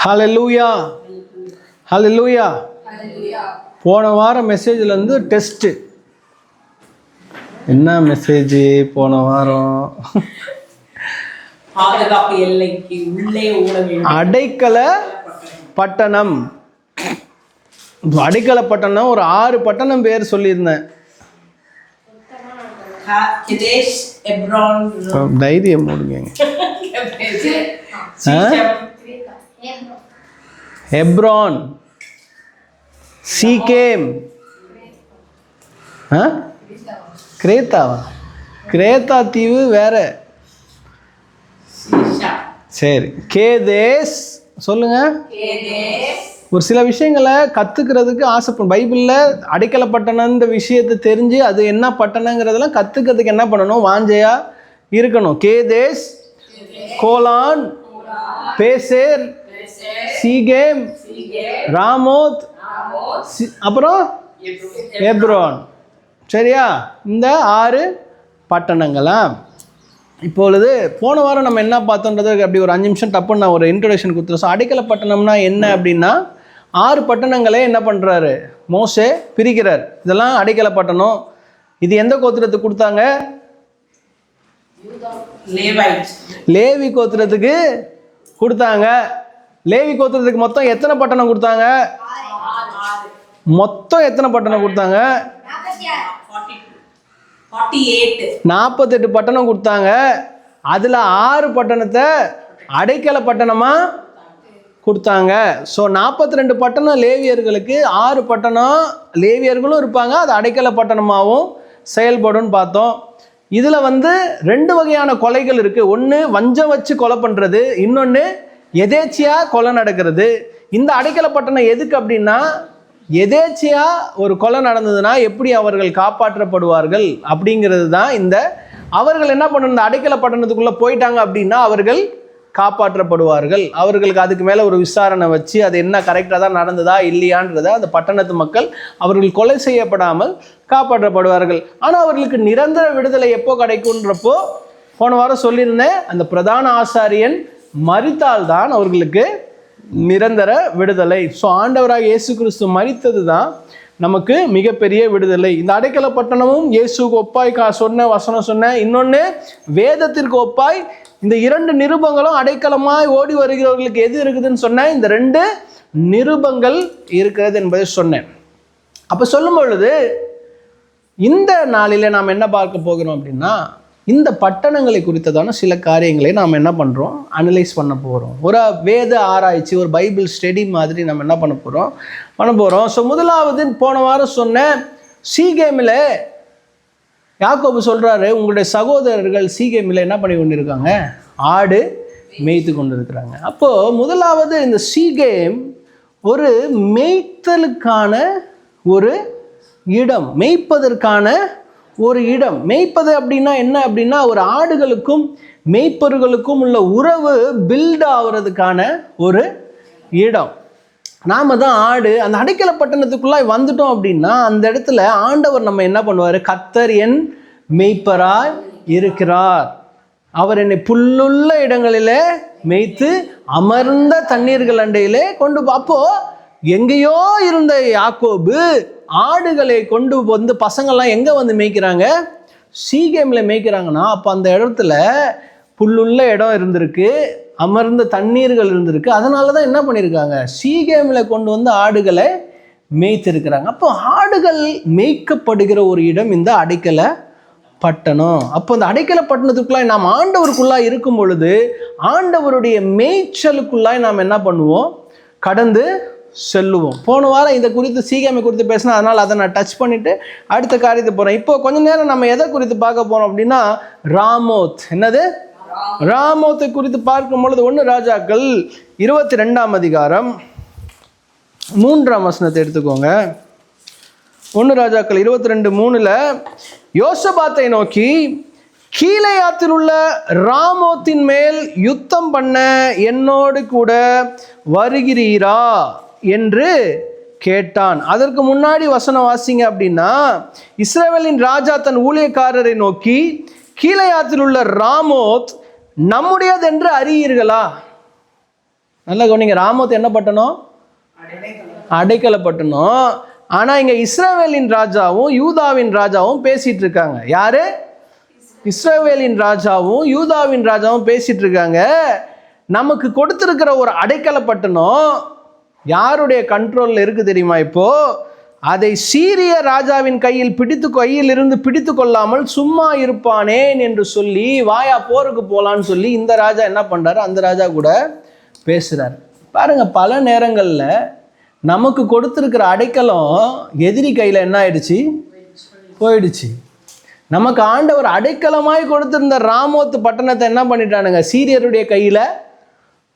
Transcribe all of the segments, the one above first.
ஹல்லேலூயா, ஹல்லேலூயா. போன வாரம் மெசேஜில் இருந்து டெஸ்ட்டு. என்ன மெசேஜ் போன வாரம்? பாதுகாப்பு எல்லைக்கு உள்ளே ஓட வேண்டும். அடைக்கல பட்டணம். அடைக்கல பட்டணம் ஒரு 6 பட்டணம் பேர் சொல்லியிருந்தேன். தைரியம் போடுங்க. ஹெப்ரோன், சீகேம், கிரேத்தாவா? கிரேத்தா தீவு வேற. சரி, கேதேஸ் சொல்லுங்க. ஒரு சில விஷயங்களை கற்றுக்கிறதுக்கு ஆசைப்படும். பைபிளில் அடைக்கல பட்டணம்ன்ற விஷயத்தை தெரிஞ்சு அது என்ன பட்டணங்கிறதெல்லாம் கற்றுக்கிறதுக்கு என்ன பண்ணணும்? வாஞ்சையா இருக்கணும். கேதேஸ், கோலான், பேசேர், சீகேம், ராமோத், அப்புறம் எப்ரோன். சரியா? இந்த 6 பட்டணங்களா? இப்பொழுது போன வாரம் நம்ம என்ன பார்த்தோன்றது அப்படி ஒரு 5 நிமிஷம் டப்புன்னு நான் ஒரு இன்ட்ரோடக்ஷன் கொடுத்துருவோம். ஸோ அடைக்கல பட்டணம்னா என்ன அப்படின்னா 6 பட்டணங்களே என்ன பண்ணுறாரு? மோசே பிரிக்கிறார். இதெல்லாம் அடைக்கல பட்டணம். இது எந்த கோத்திரத்துக்கு கொடுத்தாங்க? லேவி கோத்திரத்துக்கு கொடுத்தாங்க. லேவி கோத்திரத்துக்கு மொத்தம் எத்தனை பட்டணம் கொடுத்தாங்க? மொத்தம் எத்தனை பட்டணம் கொடுத்தாங்க? 48 பட்டணம் கொடுத்தாங்க. அதில் 6 பட்டணத்தை அடைக்கல பட்டணமாக கொடுத்தாங்க. ஸோ 42 பட்டணம் லேவியர்களுக்கு, 6 பட்டணம் லேவியர்களும் இருப்பாங்க, அது அடைக்கல பட்டணமாகவும் செயல்படும் பார்த்தோம். இதில் 2 வகையான கொலைகள் இருக்குது. ஒன்று வஞ்சம் வச்சு கொலை பண்ணுறது, இன்னொன்று எதேச்சியாக கொலை நடக்கிறது. இந்த அடைக்கல பட்டணம் எதுக்கு அப்படின்னா, எதேச்சியா ஒரு கொலை நடந்ததுன்னா எப்படி அவர்கள் காப்பாற்றப்படுவார்கள் அப்படிங்கிறது தான். இந்த அவர்கள் என்ன பண்ணணும்? இந்த அடைக்கல பட்டணத்துக்குள்ளே போயிட்டாங்க அப்படின்னா அவர்கள் காப்பாற்றப்படுவார்கள். அவர்களுக்கு அதுக்கு மேலே ஒரு விசாரணை வச்சு அது என்ன கரெக்டாக தான் நடந்ததா இல்லையான்றதை அந்த பட்டணத்து மக்கள் அவர்கள் கொலை செய்யப்படாமல் காப்பாற்றப்படுவார்கள். ஆனால் அவர்களுக்கு நிரந்தர விடுதலை எப்போ கிடைக்கும்ன்றப்போ போன வாரம் சொல்லியிருந்தேன், அந்த பிரதான ஆசாரியன் மரித்தால்தான் அவர்களுக்கு நிரந்தர விடுதலை. ஸோ ஆண்டவராக இயேசு கிறிஸ்து மரித்தது தான் நமக்கு மிகப்பெரிய விடுதலை. இந்த அடைக்கல பட்டணமும் இயேசுக்கு ஒப்பாய் சொன்ன வசனம் சொன்ன, இன்னொன்று வேதத்திற்கு ஒப்பாய் இந்த 2 நிருபங்களும் அடைக்கலமாய் ஓடி வருகிறவர்களுக்கு எது இருக்குதுன்னு சொன்னேன். இந்த 2 நிருபங்கள் இருக்கிறது என்பதை சொன்னேன். அப்போ சொல்லும் பொழுது இந்த நாளில் நாம் என்ன பார்க்க போகிறோம் அப்படின்னா, இந்த பட்டணங்களை குறித்ததான சில காரியங்களை நாம் என்ன பண்ணுறோம்? அனலைஸ் பண்ண போகிறோம். ஒரு வேத ஆராய்ச்சி, ஒரு பைபிள் ஸ்டடி மாதிரி நம்ம என்ன பண்ண போகிறோம். ஸோ முதலாவது போன வாரம் சொன்ன சீகேமில் யாக்கோபு சொல்கிறாரு, உங்களுடைய சகோதரர்கள் சீகேமில் என்ன பண்ணி கொண்டு இருக்காங்க? ஆடு மேய்த்து கொண்டு இருக்கிறாங்க. அப்போது முதலாவது இந்த சீகேம் ஒரு மேய்த்தலுக்கான ஒரு இடம், மேய்ப்பதற்கான ஒரு இடம். மேய்ப்பது அப்படின்னா என்ன அப்படின்னா, ஒரு ஆடுகளுக்கும் மேய்ப்பர்களுக்கும் உள்ள உறவு பில்ட் ஆகிறதுக்கான ஒரு இடம். நாம தான் ஆடு. அந்த அடைக்கல பட்டணத்துக்குள்ளாய் வந்துட்டோம் அப்படின்னா அந்த இடத்துல ஆண்டவர் நம்ம என்ன பண்ணுவார்? கர்த்தர் என் மேய்ப்பராய் இருக்கிறார், அவர் என்னை புல்லுள்ள இடங்களிலே மேய்த்து அமர்ந்த தண்ணீர்கள் அண்டையிலே கொண்டு. அப்போ எங்கேயோ இருந்த யாக்கோபு ஆடுகளை கொண்டு வந்து பசங்கள்லாம் எங்கே வந்து மேய்க்கிறாங்க? சீகேமில் மேய்க்கிறாங்கன்னா அப்போ அந்த இடத்துல புல்லுள்ள இடம் இருந்திருக்கு, அமர்ந்த தண்ணீர்கள் இருந்திருக்கு. அதனால தான் என்ன பண்ணியிருக்காங்க? சீகேமில் கொண்டு வந்து ஆடுகளை மேய்த்திருக்கிறாங்க. அப்போ ஆடுகள் மேய்க்கப்படுகிற ஒரு இடம் இந்த அடைக்கல பட்டணம். அப்போ இந்த அடைக்கல பட்டணத்துக்குள்ளாய் நாம் ஆண்டவருக்குள்ளாய் இருக்கும் பொழுது ஆண்டவருடைய மேய்ச்சலுக்குள்ளாய் நாம் என்ன பண்ணுவோம்? கடந்து செல்லுவோம். போன வாரம் இதை குறித்து சீகேமை குறித்து பேசினா, அதனால் அதை நான் டச் பண்ணிவிட்டு அடுத்த காரியத்தை போகிறேன். இப்போ கொஞ்ச நேரம் நம்ம எதை குறித்து பார்க்க போகிறோம் அப்படின்னா, ராமோத். என்னது? ராமோத்தை குறித்து பார்க்கும் பொழுது 1 ராஜாக்கள் 22ஆம் அதிகாரம் 3ஆம் வசனத்தை எடுத்துக்கோங்க. 1 ராஜாக்கள் 22:3 யோசபாத்தை நோக்கி, கீலேயாத்தில் உள்ள ராமோத்தின் மேல் யுத்தம் பண்ண என்னோடு கூட வருகிறீரா என்று கேட்டான். அதற்கு முன்னாடி வசனம் வாசிங்க அப்படின்னா, இஸ்ரவேலின் ராஜா தன் ஊழியக்காரரை நோக்கி, கீலேயாத்தில் உள்ள ராமோத் நம்முடையது என்று அறியீர்களா? நல்லா கவனிங்க, ராமோத் என்ன பட்டணம்? அடைக்கல பட்டணம். ஆனா இங்க இஸ்ரவேலின் ராஜாவும் யூதாவின் ராஜாவும் பேசிட்டு இருக்காங்க. யாரு? இஸ்ரவேலின் ராஜாவும் யூதாவின் ராஜாவும் பேசிட்டு இருக்காங்க. நமக்கு கொடுத்திருக்கிற ஒரு அடைக்கல பட்டணம் யாருடைய கண்ட்ரோல்ல இருக்கு தெரியுமா? இப்போ அதை சீரிய ராஜாவின் கையில் இருந்து பிடித்து கொள்ளாமல் சும்மா இருப்பானேன் என்று சொல்லி, வாயா போருக்கு போலான்னு சொல்லி இந்த ராஜா என்ன பண்றாரு? அந்த ராஜா கூட பேசுறாரு. பாருங்க, பல நேரங்கள்ல நமக்கு கொடுத்திருக்கிற அடைக்கலம் எதிரி கையில என்ன ஆயிடுச்சு? போயிடுச்சு. நமக்கு ஆண்டவர் அடைக்கலமாய் கொடுத்திருந்த ராமோத் பட்டணத்தை என்ன பண்ணிட்டானுங்க? சீரியருடைய கையில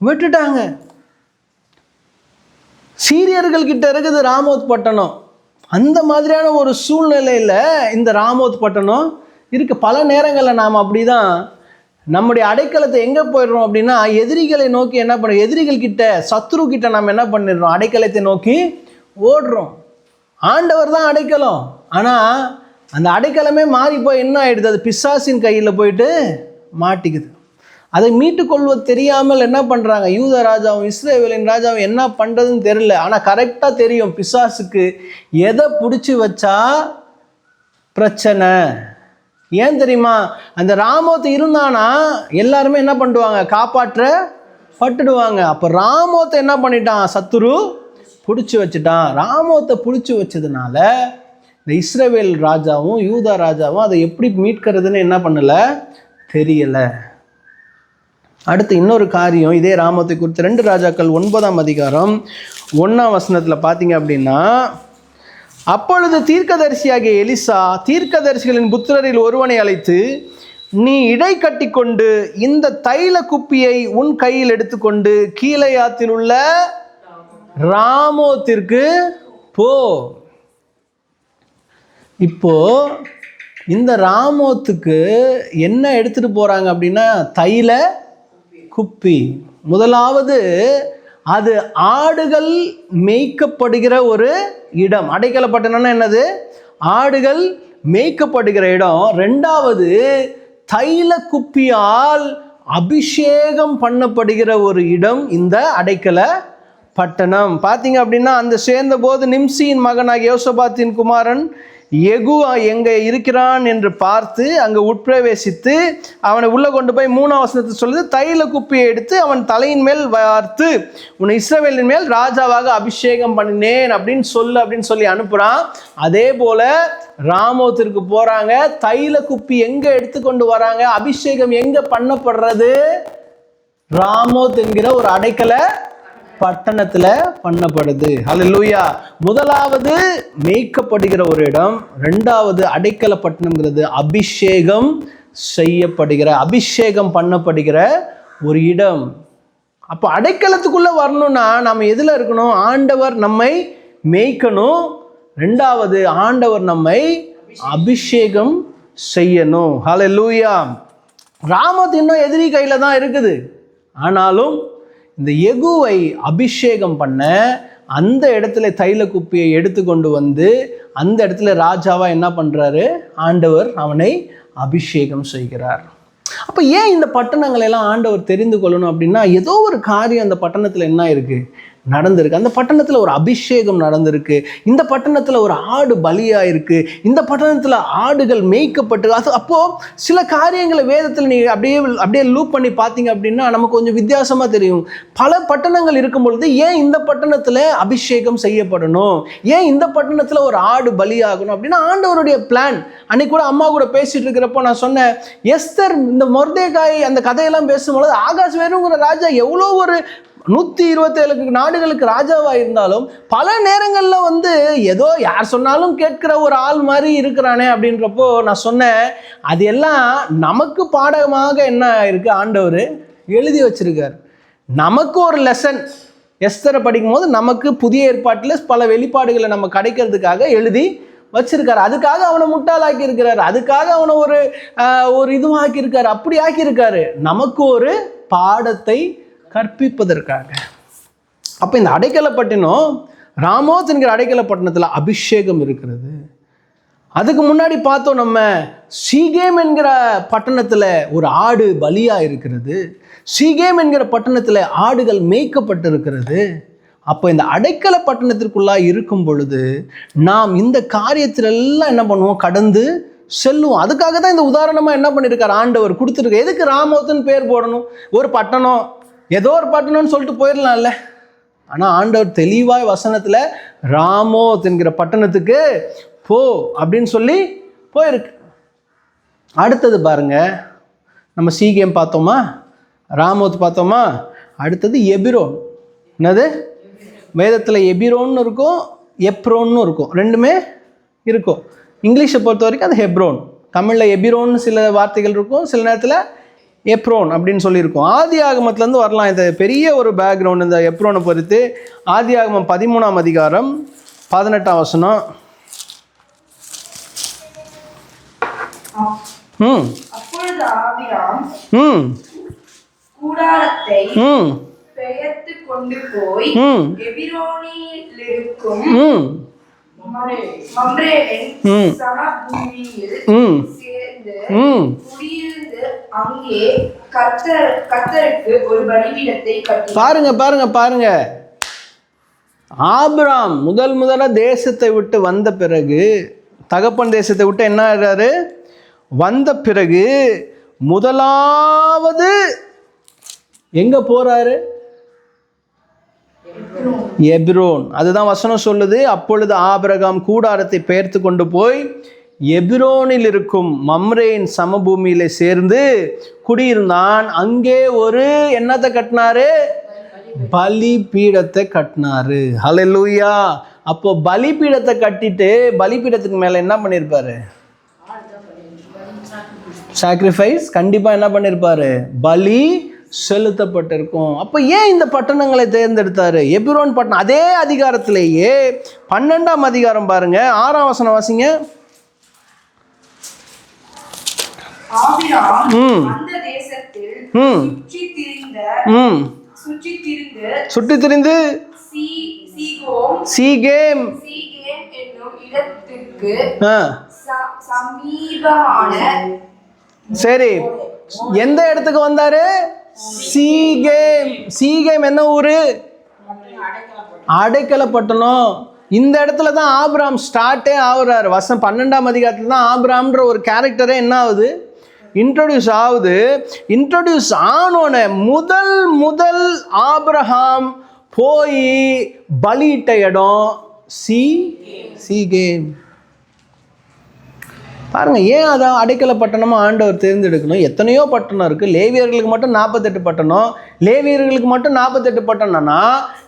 விட்டுட்டாங்க. சீரியர்கள் கிட்ட இருக்குது ராமோத் பட்டணம். அந்த மாதிரியான ஒரு சூழ்நிலையில இந்த ராமோத் பட்டணம் இருக்கு. பல நேரங்களில் நாம் அப்படிதான் நம்முடைய அடைக்கலத்தை எங்கே போயிடுறோம் அப்படின்னா, எதிரிகளை நோக்கி என்ன பண்ணுறோம்? எதிரிகள் கிட்ட, சத்ரு கிட்ட நம்ம என்ன பண்ணிடுறோம்? அடைக்கலத்தை நோக்கி ஓடுறோம். ஆண்டவர் தான் அடைக்கலம். ஆனால் அந்த அடைக்கலமே மாறி போய் என்ன ஆயிடுது? அது பிசாசின் கையில் போயிட்டு மாட்டிக்குது. அதை மீட்டுக்கொள்வது தெரியாமல் என்ன பண்ணுறாங்க? யூத ராஜாவும் இஸ்ரவேலின் ராஜாவும் என்ன பண்ணுறதுன்னு தெரியல. ஆனால் கரெக்டாக தெரியும் பிசாசுக்கு எதை பிடிச்சி வச்சா பிரச்சனை. ஏன் தெரியுமா? அந்த ராமோத் இருந்தானா எல்லாருமே என்ன பண்ணுவாங்க? காப்பாற்றப்பட்டுடுவாங்க. அப்போ ராமோத்தை என்ன பண்ணிட்டான்? சத்துரு பிடிச்சி வச்சுட்டான். ராமோத்தை பிடிச்சி வச்சதுனால இந்த இஸ்ரவேல் ராஜாவும் யூதா ராஜாவும் அதை எப்படி மீட்கிறதுன்னு என்ன பண்ணலை? தெரியலை. அடுத்து இன்னொரு காரியம், இதே ராமோத்தை குறித்து 2 ராஜாக்கள் 9ஆம் அதிகாரம் 1ஆம் வசனத்தில் பார்த்தீங்க அப்படின்னா, அப்பொழுது தீர்க்கதரிசியாகிய எலிசா தீர்க்கதரிசிகளின் புத்திரரில் ஒருவனை அழைத்து, நீ இடை கட்டி கொண்டு இந்த தைல குப்பியை உன் கையில் எடுத்துக்கொண்டு கீலேயாத்தில் உள்ள ராமோத்திற்கு போ. இப்போ இந்த ராமோத்துக்கு என்ன எடுத்துட்டு போறாங்க அப்படின்னா, தைல குப்பி. முதலாவது, அது ஆடுகள் மேய்க்கப்படுகிற ஒரு இடம். அடைக்கலப்பட்டணம்னா என்னது? ஆடுகள் மேய்க்கப்படுகிற இடம். 2வது, தைல குப்பியால் அபிஷேகம் பண்ணப்படுகிற ஒரு இடம் இந்த அடைக்கல பட்டணம். பார்த்தீங்க அப்படின்னா, அந்த சேர்ந்த போது நிம்சியின் மகனாகிய யோசபாத்தின் குமாரன் எகு எங்கே இருக்கிறான் என்று பார்த்து அங்கே உட்பிரவேசித்து அவனை உள்ளே கொண்டு போய் 3ஆம் வசனத்தை சொல்லுது, தைல குப்பியை எடுத்து அவன் தலையின் மேல் வார்த்து உன்னை இஸ்ரவேலின் மேல் ராஜாவாக அபிஷேகம் பண்ணினேன் அப்படின்னு சொல்லி அனுப்புகிறான். அதே போல ராமோத்திற்கு போகிறாங்க. தைல குப்பி எங்கே எடுத்துக்கொண்டு வராங்க? அபிஷேகம் எங்கே பண்ணப்படுறது? ராமோத் என்கிற ஒரு அடைக்கல பட்டணத்துல பண்ணப்படுது. ஹல்லேலூயா. முதலாவது மேய்க்கப்படுகிற ஒரு இடம். 2வது அடைக்கல பட்டணம்ங்கிறது அபிஷேகம் செய்யப்படுகிற, அபிஷேகம் பண்ணப்படுகிற ஒரு இடம். அப்போ அடைக்கலத்துக்குள்ள வரணும்னா நம்ம எதுல இருக்கணும்? ஆண்டவர் நம்மை மேய்க்கணும். 2வது, ஆண்டவர் நம்மை அபிஷேகம் செய்யணும். ஹல்லேலூயா. ராமோத் இன்னும் எதிரி கையில தான் இருக்குது. ஆனாலும் இந்த எகுவை அபிஷேகம் பண்ண அந்த இடத்துல தைல குப்பியை எடுத்து கொண்டு வந்து அந்த இடத்துல ராஜாவா என்ன பண்றாரு? ஆண்டவர் அவனை அபிஷேகம் செய்கிறார். அப்ப ஏன் இந்த பட்டணங்களை எல்லாம் ஆண்டவர் தெரிந்து கொள்ளணும் அப்படின்னா, ஏதோ ஒரு காரியம் அந்த பட்டணத்துல என்ன இருக்கு? நடந்திருக்கு. அந்த பட்டணத்தில் ஒரு அபிஷேகம் நடந்திருக்கு. இந்த பட்டணத்தில் ஒரு ஆடு பலியாயிருக்கு. இந்த பட்டணத்தில் ஆடுகள் மேய்க்கப்பட்டு, அது அப்போது சில காரியங்களை வேதத்தில் நீங்கள் அப்படியே லூப் பண்ணி பார்த்தீங்க அப்படின்னா நமக்கு கொஞ்சம் வித்தியாசமாக தெரியும். பல பட்டணங்கள் இருக்கும் பொழுது ஏன் இந்த பட்டணத்தில் அபிஷேகம் செய்யப்படணும், ஏன் இந்த பட்டணத்தில் ஒரு ஆடு பலியாகணும் அப்படின்னா ஆண்டவருடைய பிளான். அன்னைக்கு கூட அம்மா கூட பேசிட்டு இருக்கிறப்போ நான் சொன்னேன், எஸ்தர் இந்த மொர்தேகாய் அந்த கதையெல்லாம் பேசும்பொழுது ஆகாஷ் வேணுங்கிற ராஜா எவ்வளோ ஒரு 127 நாடுகளுக்கு ராஜாவா இருந்தாலும் பல நேரங்களில் ஏதோ யார் சொன்னாலும் கேட்கிற ஒரு ஆள் மாதிரி இருக்கிறானே அப்படின்றப்போ நான் சொன்னேன், அது எல்லாம் நமக்கு பாடமாக என்ன இருக்கு ஆண்டவர் எழுதி வச்சிருக்கார். நமக்கு ஒரு லெசன் எஸ்தரை படிக்கும் போது நமக்கு புதிய ஏற்பாட்டில் பல வெளிப்பாடுகளை நம்ம கிடைக்கிறதுக்காக எழுதி வச்சிருக்காரு. அதுக்காக அவனை முட்டாளாக்கி இருக்கிறாரு, அதுக்காக அவனை ஒரு இதுவாக்கி இருக்காரு, அப்படி ஆக்கியிருக்காரு, நமக்கு ஒரு பாடத்தை கற்பிப்பதற்காக. அப்ப இந்த அடைக்கலப்பட்டினம், ராமோத் என்கிற அடைக்கலப்பட்டினத்தில் அபிஷேகம் இருக்கிறது. அதுக்கு முன்னாடி பார்த்தோம் நம்ம சீகேம் என்கிற பட்டணத்தில் ஒரு ஆடு பலியா இருக்கிறது. சீகேம் என்கிற பட்டணத்தில் ஆடுகள் மேய்க்கப்பட்டிருக்கிறது. அப்போ இந்த அடைக்கல பட்டணத்திற்குள்ளாக இருக்கும் பொழுது நாம் இந்த காரியத்திலெல்லாம் என்ன பண்ணுவோம், கடந்து செல்லுவோம். அதுக்காக தான் இந்த உதாரணமாக என்ன பண்ணியிருக்கார் ஆண்டவர் கொடுத்துருக்க. எதுக்கு ராமோத்துன்னு பேர் போடணும்? ஒரு பட்டணம், ஏதோ ஒரு பட்டணம்னு சொல்லிட்டு போயிடலாம்ல. ஆனால் ஆண்டவர் தெளிவாய் வசனத்தில் ராமோத் என்கிற பட்டணத்துக்கு போ அப்படின்னு சொல்லி போயிருக்கு. அடுத்தது பாருங்க, நம்ம சீகேம் பார்த்தோமா, ராமோத் பார்த்தோமா, அடுத்தது எபிரோன். என்னது? வேதத்தில் எபிரோன்னு இருக்கும், எப்ரோன்னு இருக்கும், ரெண்டுமே இருக்கும். இங்கிலீஷை பொறுத்த வரைக்கும் அது ஹெப்ரோன். தமிழில் எபிரோன்னு சில வார்த்தைகள் இருக்கும், சில நேரத்தில் எப்ரோன் அப்படின்னு சொல்லியிருக்கோம். ஆதி ஆகமத்துலேருந்து வரலாம். இது பெரிய ஒரு பேக்ரவுண்ட் இந்த எப்ரோனை பொறுத்து. ஆதி ஆகமம் 13ஆம் அதிகாரம் 18ஆம் வசனம். அப்பொழுது ஆபிராம் கூடாரத்தை பெயர்த்து கொண்டு போய் எபிரோனிலிருக்கும் மம்ரேலின் சமபூமியில் சேர்ந்து குடியிருந்து அங்கே கர்த்தருக்கு ஒரு பலிபீடத்தை கட்டினார். பாருங்க பாருங்க பாருங்க, ஆபிராம் முதல்ல தேசத்தை விட்டு வந்த பிறகு, தகப்பன் தேசத்தை விட்டு என்ன ஆகிறாரு, வந்த பிறகு முதலாவது எங்க போறாரு? எபிரோன். அதுதான் வசனம் சொல்லுது. அப்பொழுது ஆபிரகாம் கூடாரத்தை பெயர்த்து கொண்டு போய் எபிரோனில் இருக்கும் மம்ரேயின் சமபூமியில சேர்ந்து குடியிருந்தான். அங்கே ஒரு என்னத்தை கட்டினாரு? பலிபீடத்தை கட்டினாரு. ஹல்லேலூயா. அப்போ பலிபீடத்தை கட்டிட்டு பலிபீடத்துக்கு மேல என்ன பண்ணிருப்பாரு? சாக்ரிஃபைஸ் கண்டிப்பா என்ன பண்ணிருப்பாரு? பலி செலுத்தப்பட்டிருக்கும். அப்போ ஏன் இந்த பட்டணங்களை தேர்ந்தெடுத்தாரு? எபிரோன் பட்டணம் அதே அதிகாரத்திலேயே 12ஆம் அதிகாரம் பாருங்க, 6ஆம் வசனம் வாசிங்க. அந்த தேசத்தில் சுற்றித் திரிந்து சீகேம் என்னும் இடத்திற்கு சமீபமான, சரி, எந்த இடத்துக்கு வந்தாரு? சீகேம். சீகேம் என்ன ஊரு? அடைக்கல பட்டணம். இந்த இடத்துல தான் ஆபிராம் ஸ்டார்ட்டே ஆகுறாரு. 12ஆம் அதிகாரத்துல தான் ஆபிராம்ன்ற ஒரு கேரக்டரே என்ன ஆகுது, இன்ட்ரோடியூஸ் ஆகுது. இன்ட்ரோடியூஸ் ஆனோன்னு முதல் ஆபிரகாம் போய் பலியிட்ட இடம் சீகேம். பாருங்க, ஏன் அதான் அடைக்கல பட்டணமாக ஆண்டவர் தேர்ந்தெடுக்கணும்? எத்தனையோ பட்டணம் இருக்குது. லேவியர்களுக்கு மட்டும் 48 பட்டணம். லேவியர்களுக்கு மட்டும் 48 பட்டணம்னா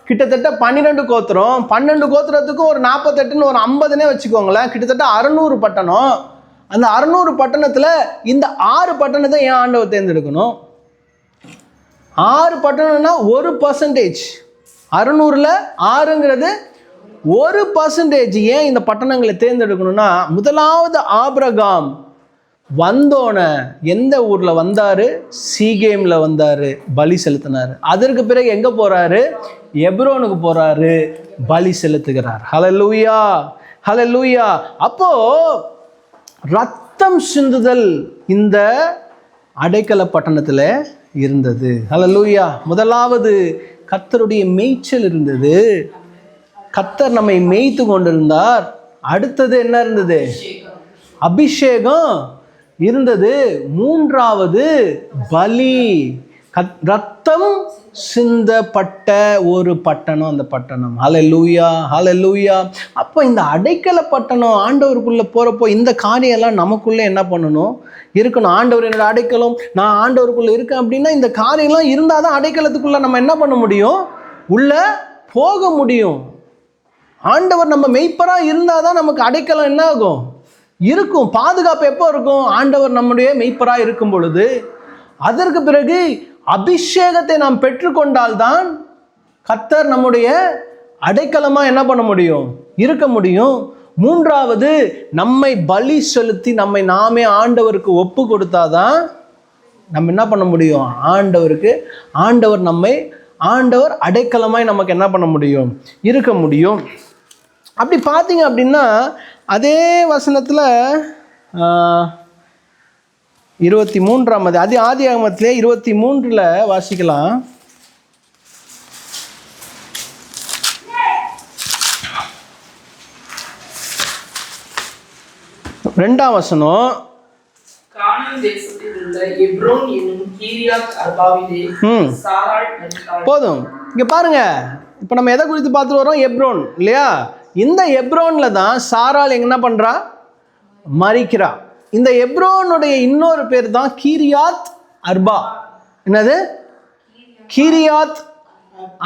கிட்டத்தட்ட 12 கோத்திரம். 12 கோத்திரத்துக்கும் ஒரு 48ன்னு ஒரு 50னே வச்சுக்கோங்களேன், கிட்டத்தட்ட 600 பட்டணம். அந்த 600 பட்டணத்தில் இந்த 6 பட்டணத்தை ஏன் ஆண்டவர் தேர்ந்தெடுக்கணும்? 6 பட்டணம்னா 1%. 600ல் 6ங்கிறது 1%. ஏன் இந்த பட்டணங்களை தேர்ந்தெடுக்கணும்னா, முதலாவது ஆபிரகாம் வந்தோன எந்த ஊர்ல வந்தாரு? சீகேம்ல வந்தாரு, பலி செலுத்தினாரு. அதற்கு பிறகு எங்க போறாரு? எப்ரோனுக்கு போறாரு, பலி செலுத்துகிறார். ஹல்லேலூயா, ஹல்லேலூயா. அப்போ ரத்தம் சிந்துதல் இந்த அடைக்கல பட்டணத்துல இருந்தது. ஹல்லேலூயா. முதலாவது கர்த்தருடைய மேய்ச்சல் இருந்தது. கர்த்தர் நம்மை மேய்த்து கொண்டிருந்தார். அடுத்தது என்ன இருந்தது? அபிஷேகம் இருந்தது. மூன்றாவது பலி, ரத்தம் சிந்தப்பட்ட ஒரு பட்டணம் அந்த பட்டணம். ஹல்லேலூயா, ஹல்லேலூயா. அப்போ இந்த அடைக்கல பட்டணம் ஆண்டவருக்குள்ள போறப்போ இந்த காரியம் எல்லாம் நமக்குள்ள என்ன பண்ணணும்? இருக்கணும். ஆண்டவர் என்னோட அடைக்கலம், நான் ஆண்டவருக்குள்ள இருக்கேன் அப்படின்னா இந்த காரியம்லாம் இருந்தால் தான் அடைக்கலத்துக்குள்ள நம்ம என்ன பண்ண முடியும்? உள்ள போக முடியும். ஆண்டவர் நம்ம மெய்ப்பராக இருந்தால் தான் நமக்கு அடைக்கலம் என்ன ஆகும்? இருக்கும். பாதுகாப்பு எப்போ இருக்கும்? ஆண்டவர் நம்முடைய மெய்ப்பராக இருக்கும் பொழுது. அதற்கு பிறகு அபிஷேகத்தை நாம் பெற்றுக்கொண்டால்தான் கர்த்தர் நம்முடைய அடைக்கலமாக என்ன பண்ண முடியும்? இருக்க முடியும். மூன்றாவது, நம்மை பலி செலுத்தி நம்மை நாமே ஆண்டவருக்கு ஒப்பு கொடுத்தாதான் நம்ம என்ன பண்ண முடியும்? ஆண்டவர் அடைக்கலமாய் நமக்கு என்ன பண்ண முடியும்? இருக்க முடியும். அப்படி பார்த்தீங்க அப்படின்னா அதே வசனத்தில் 23ஆம் ஆதியாகமத்திலே 23 வாசிக்கலாம். 2ஆம் வசனம். கானான் தேசத்தில் உள்ள எப்ரோன் என்னும் கீரியாத் அர்பாவிலே சாராள் மரித்தாள். போதும், இங்க பாருங்க. இப்போ நம்ம எதை குறித்து பார்த்துட்டு வரோம்? எப்ரோன் இல்லையா? இந்த எப்ரோன்ல தான் சாராள் என்ன பண்றா? மரிக்கிறா. இந்த எப்ரோனுடைய இன்னொரு பேர் தான் கீரியாத் அர்பா. என்னது? Kiriath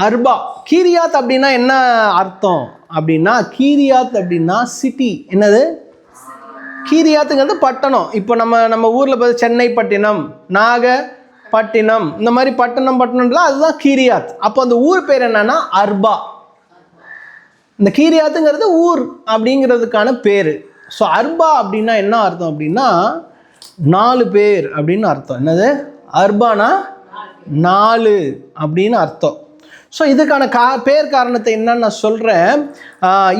Arba. கீரியாத் அப்படின்னா என்ன அர்த்தம் அப்படின்னா, கீரியாத் அப்படின்னா சிட்டி. என்னது? கீரியாத்துங்கிறது பட்டணம். இப்போ நம்ம ஊரில் பார்த்து சென்னை பட்டினம், நாகப்பட்டினம், இந்த மாதிரி பட்டணம்லாம் அதுதான் கீரியாத். அப்போ அந்த ஊர் பேர் என்னன்னா அர்பா. இந்த கீரியாத்துங்கிறது ஊர் அப்படிங்கிறதுக்கான பேர். ஸோ அர்பா அப்படின்னா என்ன அர்த்தம் அப்படின்னா 4 பேர் அப்படின்னு அர்த்தம். என்னது? அர்பானா 4 அப்படின்னு அர்த்தம். ஸோ இதுக்கான பேர் காரணத்தை என்னன்னு நான் சொல்கிறேன்.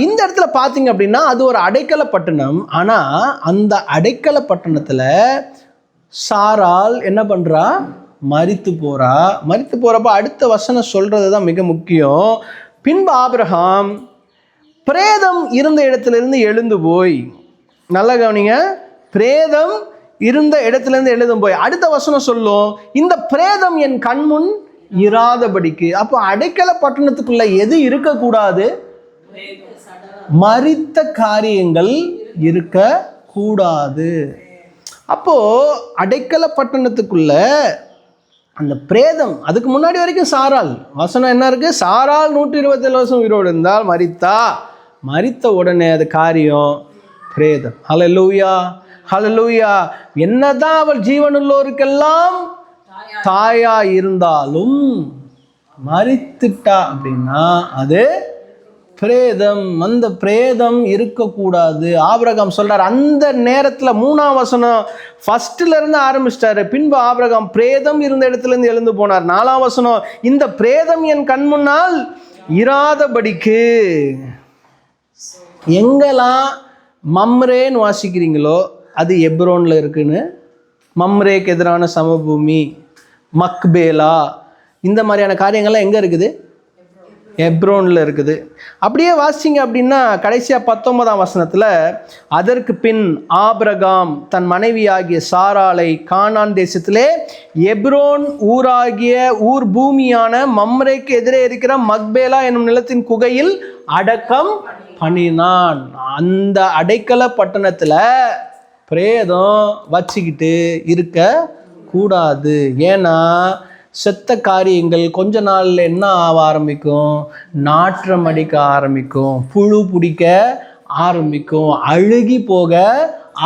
இந்த இடத்துல பார்த்தீங்க அப்படின்னா அது ஒரு அடைக்கல பட்டணம். ஆனால் அந்த அடைக்கல பட்டணத்தில் சாராள் என்ன பண்ணுறா? மரித்து போகிறா. மரித்து போகிறப்ப அடுத்த வசனம் சொல்கிறது தான் மிக முக்கியம். பின்பு ஆபிரகாம் பிரேதம் இருந்த இடத்துலேருந்து எழுந்து போய், நல்லா கவனிங்க, பிரேதம் இருந்த இடத்துலேருந்து எழுந்து போய் அடுத்த வசனம் சொல்லும், இந்த பிரேதம் என் கண்முன் இராதபடிக்கு. அப்போ அடைக்கல பட்டணத்துக்குள்ள எது இருக்கக்கூடாது? மரித்த காரியங்கள் இருக்கக்கூடாது. அப்போ அடைக்கல பட்டணத்துக்குள்ள அந்த பிரேதம், அதுக்கு முன்னாடி வரைக்கும் சாராள் வசனம் என்ன இருக்கு? சாராள் 127 வருஷம் உயிரோடு இருந்தால் மரித்த உடனே அது காரியம் பிரேதம். ஹல்லேலூயா, ஹல்லேலூயா. என்னதான் அவள் ஜீவனுள்ளோருக்கெல்லாம் தாயா இருந்தாலும் மரித்துட்டா அப்படின்னா அது பிரேதம். அந்த பிரேதம் இருக்கக்கூடாது. ஆபிரகாம் சொல்றார் அந்த நேரத்தில் 3ஆம் வசனம் ஃபர்ஸ்ட்ல இருந்து ஆரம்பிச்சிட்டாரு. பின்பு ஆபிரகாம் பிரேதம் இருந்த இடத்துல இருந்து எழுந்து போனார். 4ஆம் வசனம், இந்த பிரேதம் என் கண் முன்னால் இராதபடிக்கு. எங்கெல்லாம் மம்ரேன்னு வாசிக்கிறீங்களோ அது எப்ரோன்ல இருக்குன்னு. மம்ரேக்கு எதிரான சமபூமி, மக்பேலா, இந்த மாதிரியான காரியங்கள்லாம் எங்கே இருக்குது? எப்ரோனில் இருக்குது. அப்படியே வாசிங்க அப்படின்னா கடைசியாக 19ஆம் வசனத்தில், அதற்கு பின் ஆபிரகாம் தன் மனைவியாகிய சாராளை கானான் தேசத்திலே எப்ரோன் ஊர் பூமியான மம்ரேக்கு எதிரே இருக்கிற மக்பேலா என்னும் நிலத்தின் குகையில் அடக்கம் பண்ணினான். அந்த அடைக்கல பட்டணத்தில் பிரேதம் வச்சுக்கிட்டு இருக்க கூடாது. ஏன்னா செத்த காரியங்கள் கொஞ்ச நாளில் என்ன ஆக ஆரம்பிக்கும்? நாற்றம் அடிக்க ஆரம்பிக்கும், புழு பிடிக்க ஆரம்பிக்கும், அழுகி போக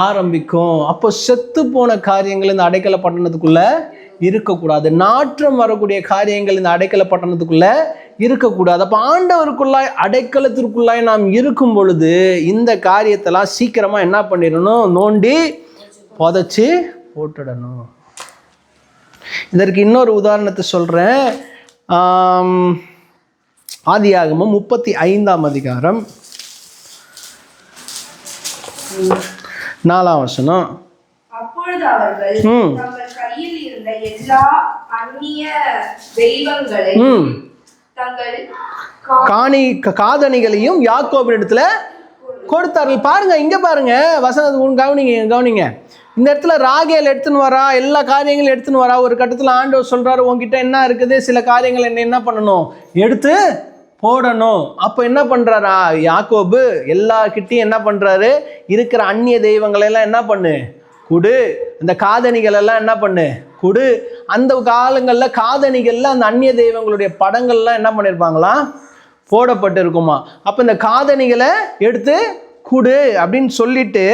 ஆரம்பிக்கும். அப்போ செத்து போன காரியங்கள் இந்த அடைக்கல பட்டணத்துக்குள்ள இருக்கக்கூடாது. நாற்றம் வரக்கூடிய காரியங்கள் இந்த அடைக்கல பட்டணத்துக்குள்ள இருக்கக்கூடாது. அப்போ ஆண்டவருக்குள்ளாய் அடைக்கலத்திற்குள்ளாய் நாம் இருக்கும் பொழுது இந்த காரியத்தெல்லாம் சீக்கிரமாக என்ன பண்ணிடணும்? நோண்டி புதைச்சி போட்டுடணும். இதற்கு இன்னொரு உதாரணத்தை சொல்கிறேன். ஆதியாகமம் 35ஆம் அதிகாரம் 4ஆம் வசனம். அப்பொழுது அவர்கள் தங்கள் கையில் இருந்த எல்லா அந்நிய தெய்வங்களையும் தங்கள் காதணிகளையும் யாக்கோபினிடத்துல கொடுத்தார்கள். பாருங்க, இங்க பாருங்க வசனத்தை கவனிங்க. இந்த இடத்துல ராகேல் எடுத்துன்னு வரா, எல்லா காரியங்களும் எடுத்துன்னு வரா. ஒரு கட்டத்தில் ஆண்டவர் சொல்றாரு, உங்ககிட்ட என்ன இருக்குது, சில காரியங்கள் என்ன பண்ணணும், எடுத்து போடணும். அப்போ என்ன பண்றாரா யாக்கோபு? எல்லார்கிட்டையும் என்ன பண்றாரு? இருக்கிற அந்நிய தெய்வங்களெல்லாம் என்ன பண்ணு, குடு. அந்த காதணிகள் எல்லாம் என்ன பண்ணு, குடு. அந்த காலங்களில் காதணிகளில் அந்த அந்நிய தெய்வங்களுடைய படங்கள்லாம் என்ன பண்ணியிருப்பாங்களாம், போடப்பட்டு இருக்குமா. அப்போ இந்த காதணிகளை எடுத்து குடு அப்படின்னு சொல்லிட்டு,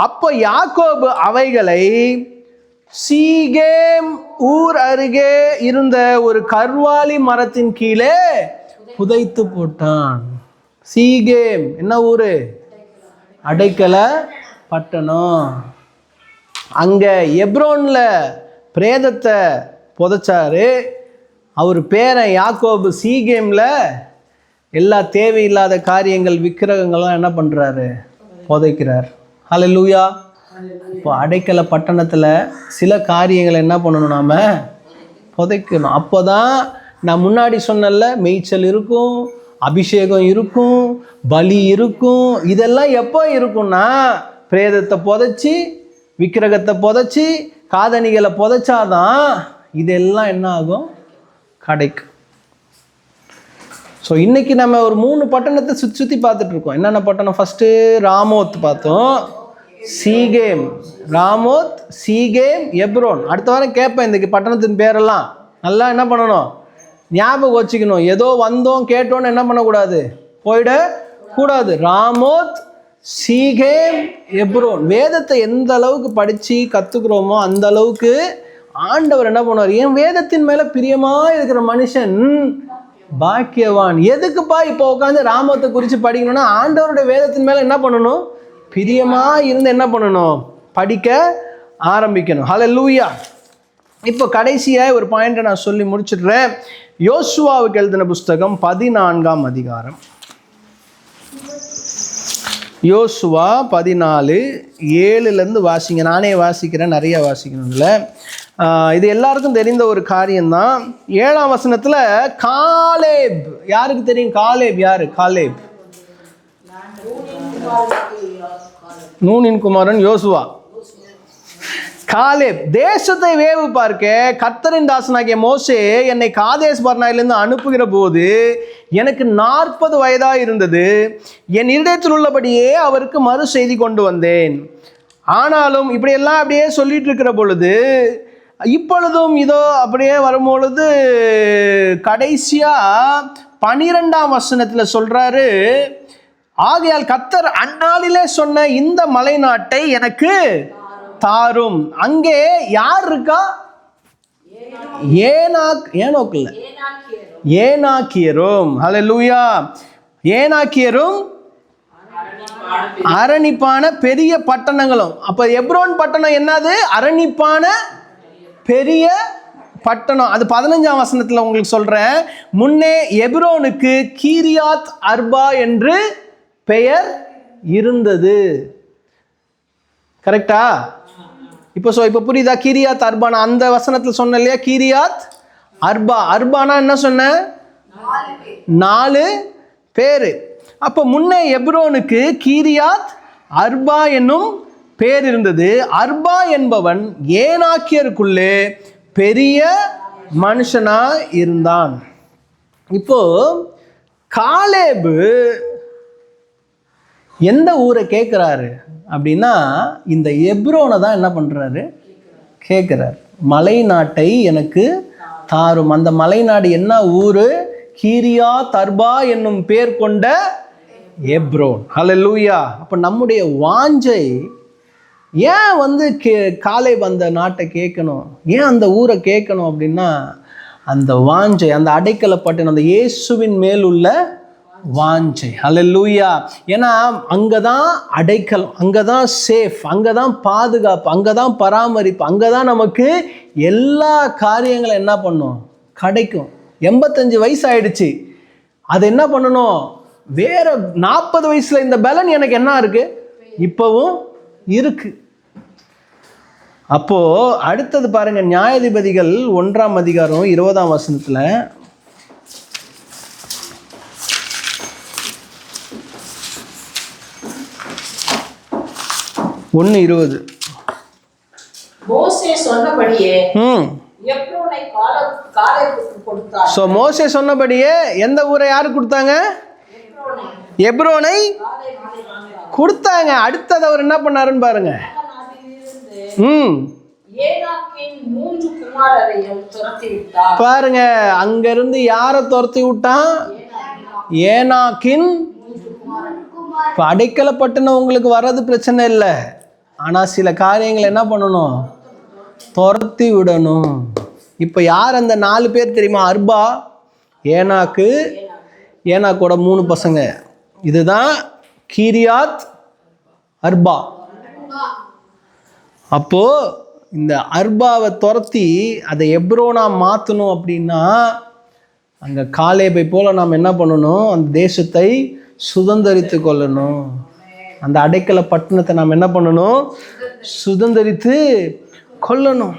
அப்போ யாக்கோபு அவைகளை சீகேம் ஊர் அருகே இருந்த ஒரு கர்வாலி மரத்தின் கீழே புதைத்து போட்டான். சீகேம் என்ன ஊரு? அடைக்கல பட்டணம். அங்க எப்ரோன்ல பிரேதத்தை புதைச்சாரு. அவர் பேரன் யாக்கோபு சீகேம்ல எல்லா தேவையில்லாத காரியங்கள், விக்கிரகங்கள்லாம் என்ன பண்றாரு? புதைக்கிறார். ஹல்லேலூயா, இப்போ அடைக்கல பட்டணத்தில் சில காரியங்களை என்ன பண்ணணும், நாம் புதைக்கணும். அப்போ தான் நான் முன்னாடி சொன்னல, மேய்ச்சல் இருக்கும், அபிஷேகம் இருக்கும், பலி இருக்கும். இதெல்லாம் எப்போ இருக்கும்னா, பிரேதத்தை புதைச்சி, விக்கிரகத்தை புதைச்சி, காதணிகளை புதைச்சாதான் இதெல்லாம் என்ன ஆகும், கிடைக்கும். ஸோ இன்றைக்கி நம்ம ஒரு 3 பட்டணத்தை சுற்றி பார்த்துட்ருக்கோம். என்னென்ன பட்டணம்? ஃபஸ்ட்டு ராமோத் பார்த்தோம், சீகேம், ராமோத், சீகேம், எப்ரோன். அடுத்த வாரம் கேட்பேன் இந்த பட்டணத்தின் பேரெல்லாம். நல்லா என்ன பண்ணணும், ஞாபகம் வச்சுக்கணும். ஏதோ வந்தோம் கேட்டோன்னு என்ன பண்ணக்கூடாது, போயிடக்கூடாது. ராமோத், சீகேம், எப்ரோன். வேதத்தை எந்த அளவுக்கு படித்து கற்றுக்குறோமோ அந்த அளவுக்கு ஆண்டவர் என்ன பண்ணுவார், என் வேதத்தின் மேலே பிரியமாக இருக்கிற மனுஷன் பாக்கியவான். எதுக்குப்பா இப்போ உட்காந்து ராமத்தை குறித்து படிக்கணும்னா, ஆண்டவருடைய வேதத்தின் மேலே என்ன பண்ணணும், பிரியமாக இருந்து என்ன பண்ணணும், படிக்க ஆரம்பிக்கணும். ஹல்லேலூயா. இப்போ கடைசியாக ஒரு பாயிண்ட்டை நான் சொல்லி முடிச்சிடுறேன். யோசுவாவுக்கு எழுதின புஸ்தகம் 14ஆம் அதிகாரம். யோசுவா 14:7 வாசிங்க. நானே வாசிக்கிறேன், நிறைய வாசிக்கணும் இல்லை. இது எல்லாருக்கும் தெரிந்த ஒரு காரியம்தான். 7ஆம் வசனத்தில் காலேப், யாருக்கு தெரியும் காலேப்? யாரு காலேப்? நூனின் குமாரன் யோசுவா. காலேப், தேசத்தை வேவு பார்க்க கர்த்தரின் தாசனாகிய மோசே என்னை காதேஸ் பர்னாயிலிருந்து அனுப்புகிற போது எனக்கு 40 வயதாக இருந்தது. என் இருதயத்தில் உள்ளபடியே அவருக்கு மறு செய்தி கொண்டு வந்தேன். ஆனாலும் இப்படியெல்லாம் அப்படியே சொல்லிட்டு இருக்கிற பொழுது, இப்பொழுதும் இதோ அப்படியே வரும்பொழுது கடைசியாக 12ஆம் வசனத்தில் சொல்கிறாரு, ஆகையால் கர்த்தர் அந்நாளிலே சொன்ன இந்த மலை நாட்டை எனக்கு தாரும். அங்கே யார் இருக்கா? ஏனாக்கியரும். ஹல்லேலூயா. ஏனாக்கியரும் அரணிப்பான பெரிய பட்டணங்களும். அப்ப எப்ரோன் பட்டணம் என்னது? அரணிப்பான பெரிய பட்டணம். அது 15ஆம் வசனத்தில் உங்களுக்கு சொல்றேன். முன்னே எப்ரோனுக்கு கீரியாத் அர்பா என்று பெயர் இருந்தது. கரெக்டா? இப்போ புரியுதா? கீரியாத் அர்பானா அந்த வசனத்தில் சொன்ன இல்லையா, கீரியாத் அர்பா. அர்பானா என்ன சொன்ன? 4 பேர். அப்போ முன்னே எப்ரோனுக்கு கீரியாத் அர்பா என்னும் பேர் இருந்தது. அர்பா என்பவன் ஏனாக்கியருக்குள்ளே பெரிய மனுஷனா இருந்தான். இப்போ காலேபு எந்த ஊரை கேட்குறாரு அப்படின்னா, இந்த எப்ரோனை தான் என்ன பண்ணுறாரு, கேட்குறாரு. மலை நாட்டை எனக்கு தாரும். அந்த மலை நாடு என்ன ஊர்? கீரியாத் அர்பா என்னும் பேர் கொண்ட எப்ரோன். ஹல்லேலூயா. அப்போ நம்முடைய வாஞ்சை ஏன் காலேப் அந்த நாட்டை கேட்கணும், ஏன் அந்த ஊரை கேட்கணும் அப்படின்னா, அந்த வாஞ்சை, அந்த அடைக்கலப்பட்டணம், அந்த இயேசுவின் மேல் உள்ள வாஞ்சை. ஹல்லேலூயா. ஏன்னா அங்கே தான் அடைக்கலம், அங்கே தான் சேஃப், அங்கே தான் பாதுகாப்பு, அங்கே தான் பராமரிப்பு, அங்கே தான் நமக்கு எல்லா காரியங்களும் என்ன பண்ணும், கிடைக்கும். 85 வயசு ஆயிடுச்சு, அது என்ன பண்ணணும், வேற 40 வயசுல இந்த பலன் எனக்கு என்ன இருக்கு, இப்பவும் இருக்கு. அப்போ அடுத்தது பாருங்க, நியாயாதிபதிகள் 1ஆம் அதிகாரம் 20ஆம் வசனத்துல, மோசே சொன்னபடியே மோசே சொன்னபடியே எந்த ஊரை யாரு கொடுத்தாங்க? எப்ரோனை கொடுத்தாங்க. அடுத்தது அவர் என்ன பண்ணாருன்னு பாருங்க. பாருங்க, அங்க இருந்து யாரை துரத்தி விட்டான்? ஏனாக்கின். அடைக்கலப்பட்டுன்னு உங்களுக்கு வர்றது பிரச்சனை இல்லை, ஆனா சில காரியங்கள் என்ன பண்ணணும், துரத்தி விடணும். இப்ப யார் அந்த 4 பேர் தெரியுமா? அர்பா, ஏனாக்கு, ஏனாக்கோட 3 பசங்க. இதுதான் கீரியாத் அர்பா. அப்போ இந்த அர்பாவை துரத்தி அதை எப்ரோனா மாற்றணும் அப்படின்னா, அங்கே காலேபை போல நாம் என்ன பண்ணணும், அந்த தேசத்தை சுதந்தரித்து கொள்ளணும். அந்த அடைக்கல பட்டணத்தை நாம் என்ன பண்ணணும்? சுதந்தரித்து கொள்ளணும்.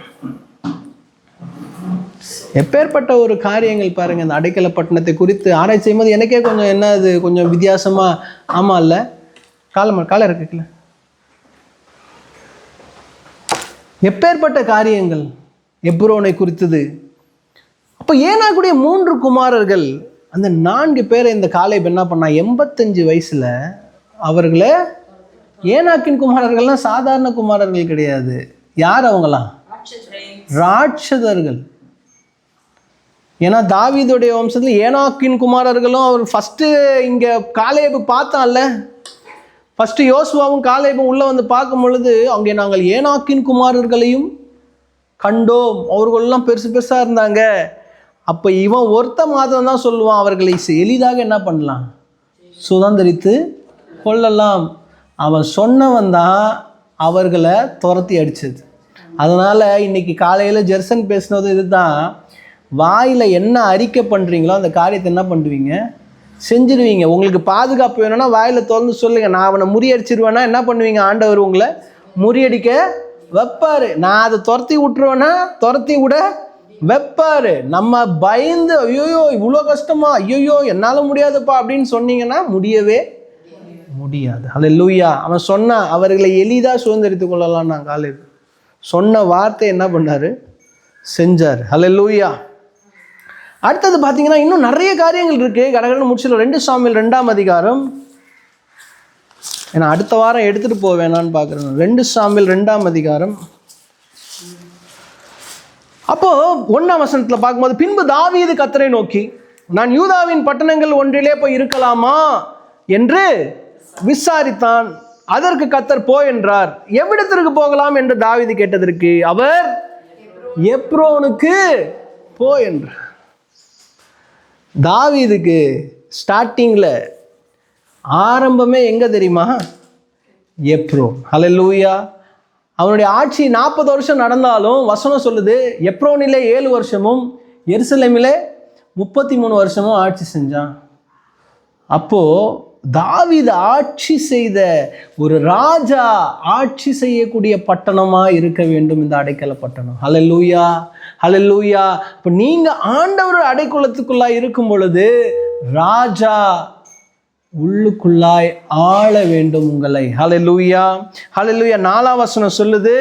எப்பேற்பட்ட ஒரு காரியங்கள் பாருங்கள். இந்த அடைக்கல பட்டணத்தை குறித்து ஆராய்ச்சி செய்யும்போது எனக்கே கொஞ்சம் என்ன அது கொஞ்சம் வித்தியாசமாக, ஆமாம் இல்லை காலை இருக்குல்ல, எப்பேற்பட்ட காரியங்கள் எப்ரோனை குறித்தது. அப்போ ஏனாக்குடைய 3 குமாரர்கள், அந்த 4 பேரை இந்த காலேப் என்ன பண்ணா, 85 வயசில் அவர்களை, ஏனாக்கின் குமாரர்கள்லாம் சாதாரண குமாரர்கள் கிடையாது. யார் அவங்களாம்? ராட்சதர்கள். ஏன்னா தாவீதுடைய வம்சத்தில் ஏனாக்கின் குமாரர்களும் அவர் ஃபஸ்ட்டு இங்கே காலேபு பார்த்தான்ல, ஃபஸ்ட்டு யோசுவாவும் காலேபும் உள்ளே வந்து பார்க்கும் பொழுது அங்கே நாங்கள் ஏனாக்கின் குமாரர்களையும் கண்டோம், அவர்களெல்லாம் பெருசு பெருசாக இருந்தாங்க. அப்போ இவன் ஒருத்த மாதம் தான் சொல்லுவான், அவர்களை எளிதாக என்ன பண்ணலாம், சுதந்திரித்து கொள்ளலாம். அவன் சொன்னவன் தான் அவர்களை துரத்தி அடித்தது. அதனால் இன்றைக்கி காலையில் ஜெர்சன் பேசினது இதுதான், வாயில் என்ன அறிக்கை பண்ணுறீங்களோ அந்த காரியத்தை என்ன பண்ணுவீங்க, செஞ்சிடுவீங்க. உங்களுக்கு பாதுகாப்பு வேணும்னா வாயில் திறந்து சொல்லுங்கள். நான் அவனை முறியடிச்சிருவேன்னா என்ன பண்ணுவீங்க, ஆண்டவர் உங்களை முறியடிக்க வைப்பார். நான் அதை துரத்தி விட்டுருவேன்னா துரத்தி விட வைப்பார். நம்ம பயந்து ஐயோயோ இவ்வளோ கஷ்டமா, ஐயோயோ என்னால் முடியாதுப்பா அப்படின்னு சொன்னீங்கன்னா முடியவே முடியாது. அல்லேலூயா. அவன் சொன்னான், அவர்களை எளிதாக சுதந்திரித்து கொள்ளலாம். நான் காலேப் சொன்ன வார்த்தை என்ன பண்ணார், செஞ்சார். அல்லேலூயா. அடுத்தது பார்த்தீங்கன்னா இன்னும் நிறைய காரியங்கள் இருக்குது. கடகடன்னு முடிச்சிடலாம். 2 சாமுவேல் 2ஆம் அதிகாரம். ஏன்னா அடுத்த வாரம் எடுத்துகிட்டு போக வேணான்னு பார்க்குறேன். 2 சாமுவேல் 2ஆம் அதிகாரம். அப்போது 1ஆம் வசனத்தில் பார்க்கும்போது, பின்பு தாவீது கர்த்தரை நோக்கி, நான் யூதாவின் பட்டணங்கள் ஒன்றிலே போய் இருக்கலாமா என்று விசாரித்தான். அதற்கு கர்த்தர் போ என்றார். எவ்விடத்திற்கு போகலாம் என்று தாவீது கேட்டதற்கு அவர் எப்ரோனுக்கு போ என்றார். தாவீதுக்கு ஸ்டார்டிங்கில் ஆரம்பமே எங்கே தெரியுமா, எப்ரோன். அல்லேலூயா. அவனுடைய ஆட்சி 40 வருஷம் நடந்தாலும் வசனம் சொல்லுது, எப்ரோனிலே 7 வருஷமும் எருசலேமிலே 33 வருஷமும் ஆட்சி செஞ்சான். அப்போது தாவீது ஆட்சி செய்த ஒரு ராஜா ஆட்சி செய்யக்கூடிய பட்டணமாக இருக்க வேண்டும் இந்த அடைக்கல பட்டணம். ஹல்லேலூயா, ஹல்லேலூயா. இப்போ நீங்கள் ஆண்டவர் அடைக்கலத்துக்குள்ளாய் இருக்கும் பொழுது ராஜா உள்ளுக்குள்ளாய் ஆள வேண்டும் உங்களை. ஹல்லேலூயா, ஹல்லேலூயா. 4ஆம் வசனம் சொல்லுது,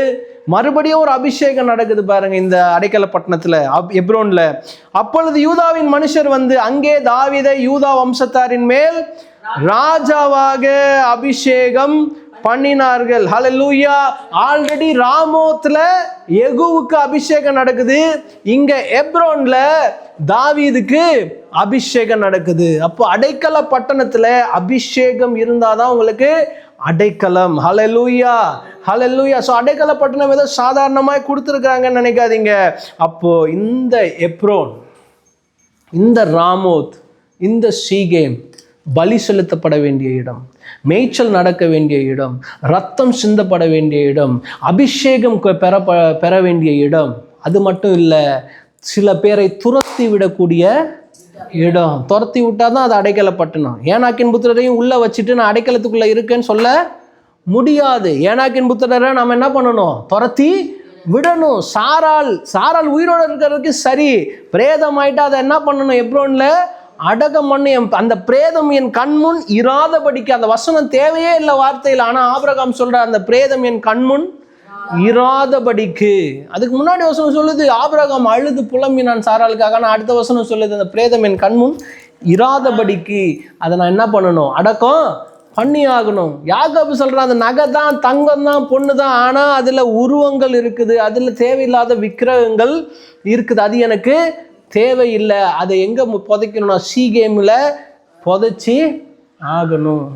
மறுபடியும் ஒரு அபிஷேகம் நடக்குது பாருங்க இந்த அடைக்கல பட்டணத்தில், எப்ரோன்ல. அப்பொழுது யூதாவின் மனுஷர் வந்து அங்கே தாவீதை யூதா வம்சத்தாரின் மேல் ராஜாவாக அபிஷேகம் பண்ணினார்கள். ஹல்லேலூயா. ஆல்ரெடி ராமோத்ல யெகூவுக்கு அபிஷேகம் நடக்குது, இங்க எப்ரோன்ல தாவீதுக்கு அபிஷேகம் நடக்குது. அப்போ அடைக்கல பட்டணத்துல அபிஷேகம் இருந்தாதான் உங்களுக்கு அடைக்கலம். ஹல்லேலூயா, ஹல்லேலூயா. ஸோ அடைக்கல பட்டணம் ஏதோ சாதாரணமாக கொடுத்துருக்காங்கன்னு நினைக்காதீங்க. அப்போ இந்த எப்ரோன், இந்த ராமோத், இந்த சீகேம் பலி செலுத்தப்பட வேண்டிய இடம், மேய்ச்சல் நடக்க வேண்டிய இடம், ரத்தம் சிந்தப்பட வேண்டிய இடம், அபிஷேகம் பெற வேண்டிய இடம். அது மட்டும் இல்லை, சில பேரை துரத்தி விடக்கூடிய இடம். துரத்தி விட்டால் தான் அது அடைக்கல பட்டணம். ஏனாக்கின் புத்திரரையும் உள்ளே வச்சுட்டு நான் அடைக்கலத்துக்குள்ளே இருக்கேன்னு சொல்ல முடியாது. ஏனாக்கின் புத்திரரை நம்ம என்ன பண்ணணும், துரத்தி விடணும். சாரால் உயிரோடு இருக்கிறதுக்கு சரி, பிரேதம் ஆயிட்டா அதை என்ன பண்ணணும், எப்ரோன்ல அடக்கம் பண்ணி அந்த பிரேதம் என் கண்முன் இராதபடிக்கு. அந்த வசனம் தேவையே இல்லை வார்த்தையில், ஆனால் ஆபிரகாம் சொல்ற அந்த பிரேதம் என் கண்முன் இராதபடிக்கு. அதுக்கு முன்னாடி வசனம் சொல்லுது ஆபிரகாம் அழுது புலம்பினான் சாராளுக்காக, ஆனால் அடுத்த வசனம் சொல்லுது அந்த பிரேதம் என் கண்முன் இராதபடிக்கு. அதை நான் என்ன பண்ணணும், அடக்கம் பண்ணி ஆகணும். யாக்கோபு சொல்கிறான், அந்த நகை தான், தங்கம் தான், பொண்ணு தான், ஆனால் அதில் உருவங்கள் இருக்குது, அதில் தேவையில்லாத விக்கிரகங்கள் இருக்குது, அது எனக்கு தேவையில்லை. அதை எங்கே புதைக்கணும்னா சீகேமில் புதைச்சி ஆகணும்.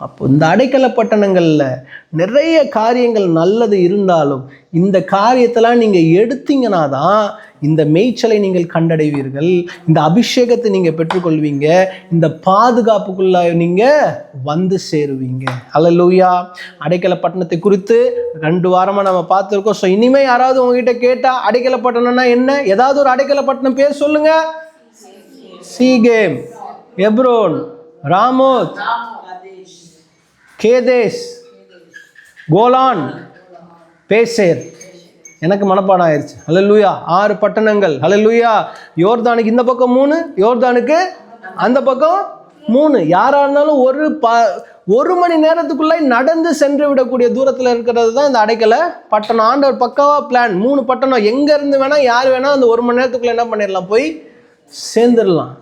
அப்போ இந்த அடைக்கல பட்டணங்களில் நிறைய காரியங்கள் நல்லது இருந்தாலும் இந்த காரியத்தெல்லாம் நீங்கள் எடுத்தீங்கன்னா தான் இந்த மேய்ச்சலை நீங்கள் கண்டடைவீர்கள், இந்த அபிஷேகத்தை நீங்கள் பெற்றுக்கொள்வீங்க, இந்த பாதுகாப்புக்குள்ள நீங்கள் வந்து சேருவீங்க. அல்லேலூயா. அடைக்கல பட்டணத்தை குறித்து 2 வாரமாக நம்ம பார்த்துருக்கோம். ஸோ இனிமேல் யாராவது உங்ககிட்ட கேட்டால் அடைக்கல பட்டணம்னா என்ன, ஏதாவது ஒரு அடைக்கல பட்டணம் பேர் சொல்லுங்க. சீகேம், எப்ரோன், ராமோத், கேதேஸ், கோலான், பேசேர். எனக்கு மனப்பாடம் ஆயிடுச்சு. ஹல்லேலூயா. 6 பட்டணங்கள். ஹல்லேலூயா. யோர்தானுக்கு இந்த பக்கம் 3, யோர்தானுக்கு அந்த பக்கம் 3. யாரா இருந்தாலும் ஒரு மணி நேரத்துக்குள்ள நடந்து சென்று விடக்கூடிய தூரத்தில் இருக்கிறது தான் இந்த அடைக்கல பட்டணம். ஆண்டவர் பக்காவா பிளான். 3 பட்டணம், எங்க இருந்து வேணா யார் வேணா அந்த 1 மணி நேரத்துக்குள்ள என்ன பண்ணிடலாம், போய் சேர்ந்துடலாம்.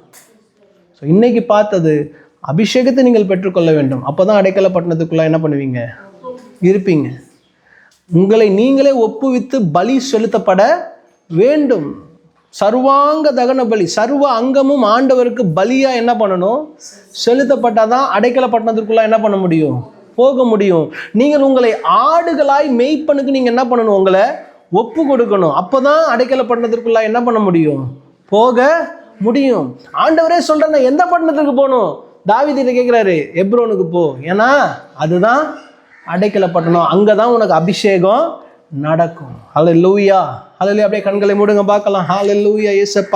ஸோ இன்னைக்கு பார்த்தது அபிஷேகத்தை நீங்கள் பெற்றுக்கொள்ள வேண்டும். அப்போதான் அடைக்கல பட்டணத்துக்குள்ள என்ன பண்ணுவீங்க, இருப்பீங்க. உங்களை நீங்களே ஒப்புவித்து பலி செலுத்தப்பட வேண்டும். சர்வாங்க தகன பலி, சர்வ அங்கமும் ஆண்டவருக்கு பலியா என்ன பண்ணணும், செலுத்தப்பட்டாதான் அடைக்கல பட்டணத்திற்குள்ள என்ன பண்ண முடியும், போக முடியும். நீங்கள் உங்களை ஆடுகளாய் மேய்ப்பனுக்கு நீங்க என்ன பண்ணணும், உங்களை ஒப்பு கொடுக்கணும். அப்போதான் அடைக்கல பட்டணத்திற்குள்ள என்ன பண்ண முடியும், போக முடியும். ஆண்டவரே சொல்றேன், எந்த பட்டணத்துக்கு போகணும், தாவீது கேட்கிறாரு, எப்ரோனுக்கு போ, ஏன்னா அதுதான் அடைக்கல பட்டணம், அங்கதான் உனக்கு அபிஷேகம் நடக்கும். ஹல்லேலூயா. ஹல்லேலூயா. அப்படியே கண்களை மூடுங்க பார்க்கலாம். ஹல்லேலூயா. இயேசப்பா.